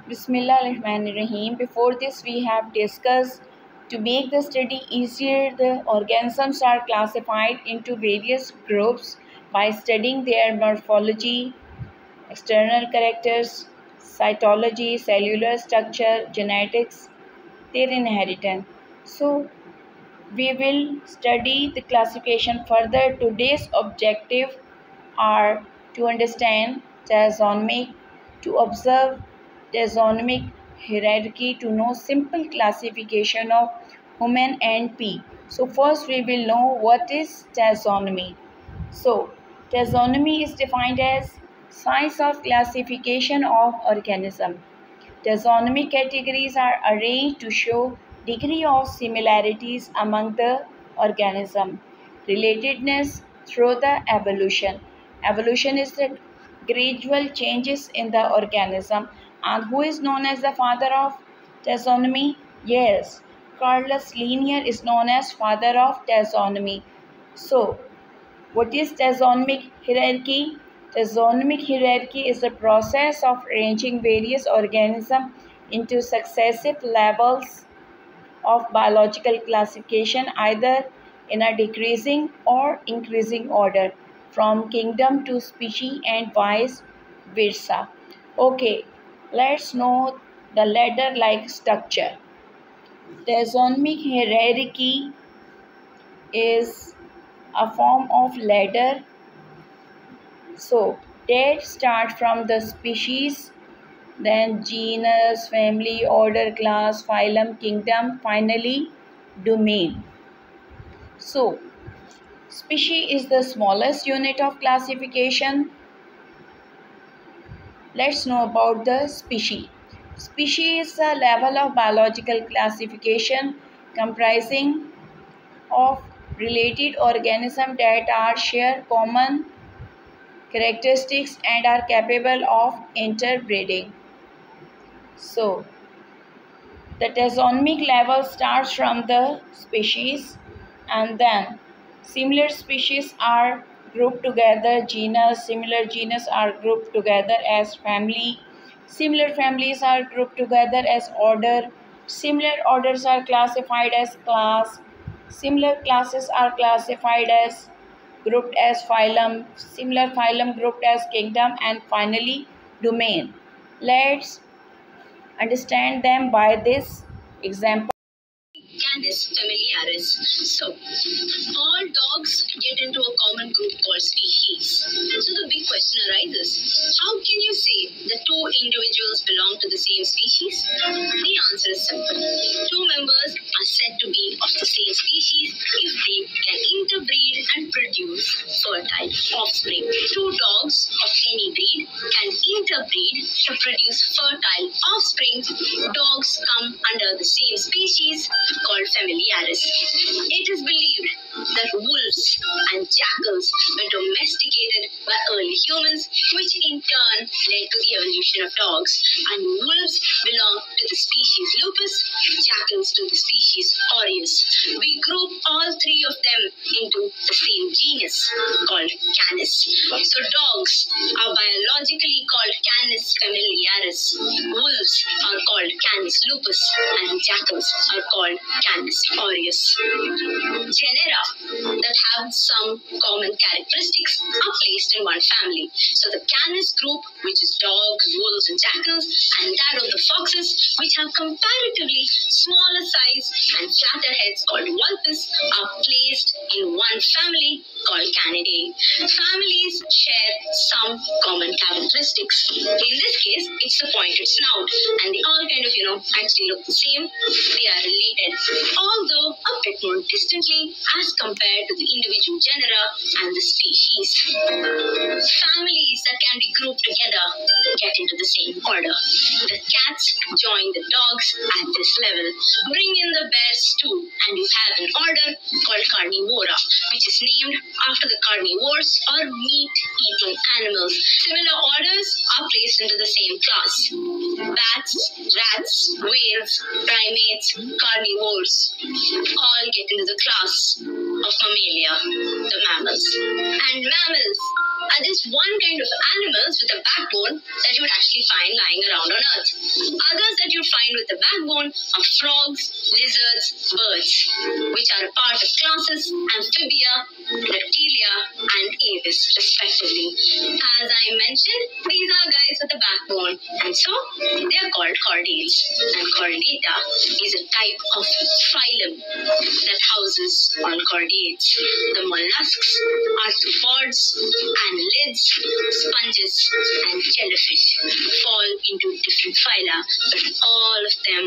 Bismillahirrahmanirrahim. Before this, we have discussed to make the study easier, the organisms are classified into various groups by studying their morphology, external characters, cytology, cellular structure, genetics, their inheritance. So, we will study the classification further. Today's objective are to understand taxonomy, to observe taxonomic hierarchy, to know simple classification of human and pea. So first we will know what is taxonomy. So taxonomy is defined as science of classification of organism. Taxonomic categories are arranged to show degree of similarities among the organism. Relatedness through the evolution. Evolution is the gradual changes in the organism. And who is known as the father of taxonomy? Yes, Carlos Linnaeus is known as father of taxonomy. So, what is taxonomic hierarchy? Taxonomic hierarchy is the process of arranging various organisms into successive levels of biological classification, either in a decreasing or increasing order, from kingdom to species and vice versa. Okay, let's know the ladder-like structure. Taxonomic hierarchy is a form of ladder. So that start from the species, then genus, family, order, class, phylum, kingdom, finally domain. So species is the smallest unit of classification. Let's know about the species. Species is a level of biological classification comprising of related organisms that are share common characteristics and are capable of interbreeding. So, the taxonomic level starts from the species, and then similar species are grouped together, genus, similar genus are grouped together as family, similar families are grouped together as order, similar orders are classified as class, similar classes are classified as grouped as phylum, similar phylum grouped as kingdom, and finally domain. Let's understand them by this example. Canis familiaris. So, all dogs get into a common group called species. So the big question arises, how can you say that two individuals belong to the same species? The answer is simple. Two members are said to be of the same species if they can interbreed and produce fertile offspring. Two dogs of any breed can interbreed to produce fertile offspring. Dogs come under the same species called familiaris. It is believed that wolves and jackals were domesticated by early humans, which in turn led to the evolution of dogs. And wolves belong to the species Lupus, jackals to the species Aureus. We group all three of them into the same genus called Canis. So dogs are biologically called Canis familiaris, wolves are called Canis lupus, and jackals are called Canis aureus. Genera that have some common characteristics are placed in one family. So the Canis group, which is dogs, wolves, and jackals, and that of the foxes, which have comparatively smaller size and flatter heads called Vulpes, are placed in one family called Canidae. Families share some common characteristics. In this case, it's the pointed snout, and they all kind of, actually look the same. They are related, although a bit more distantly as compared to the individual genera and the species. Families that can be grouped together get into the same order. The cats join the dogs at this level. Bring in the bears too, and you have an order called Carnivora, which is named after the carnivores or meat-eating animals. Similar orders are placed into the same class. Bats, rats, whales, primates, carnivores all get into the class of Mammalia, the mammals. And mammals are just one kind of animals with a backbone that you would actually find lying around on Earth. combined with the backbone of frogs, lizards, birds, which are a part of classes Amphibia, Reptilia, and Aves, respectively. As I mentioned, these are guys with a backbone, and so they are called chordates. And Chordata is a type of phylum that houses all chordates. The mollusks, arthropods, annelids, sponges, and jellyfish fall into different phyla, but all of them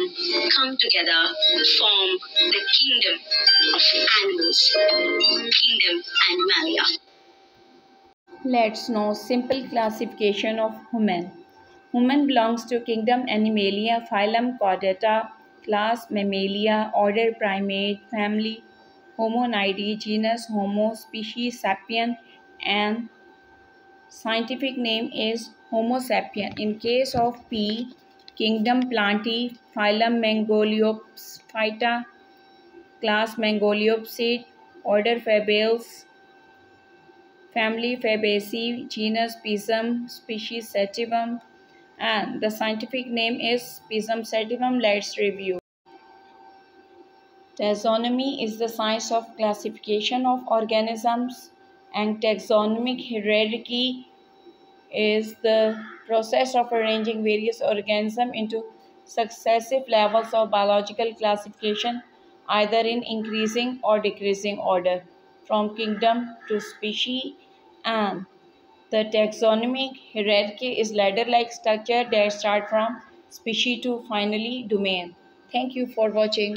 come together to form the kingdom of animals, kingdom Animalia. Let's know simple classification of human. Human belongs to kingdom Animalia, phylum Chordata, class Mammalia, order Primate, family Hominidae, genus Homo, species Sapien, and scientific name is Homo sapien. In case of P, kingdom Plantae, phylum Mangoliopsita, class Mangoliopsid, order Fabaceae, family Fabaceae, genus Pisum, species Sativum, and the scientific name is Pisum sativum. Let's review. Taxonomy is the science of classification of organisms, and taxonomic hierarchy is the process of arranging various organisms into successive levels of biological classification, either in increasing or decreasing order, from kingdom to species, and the taxonomic hierarchy is ladder-like structure that start from species to finally domain. Thank you for watching.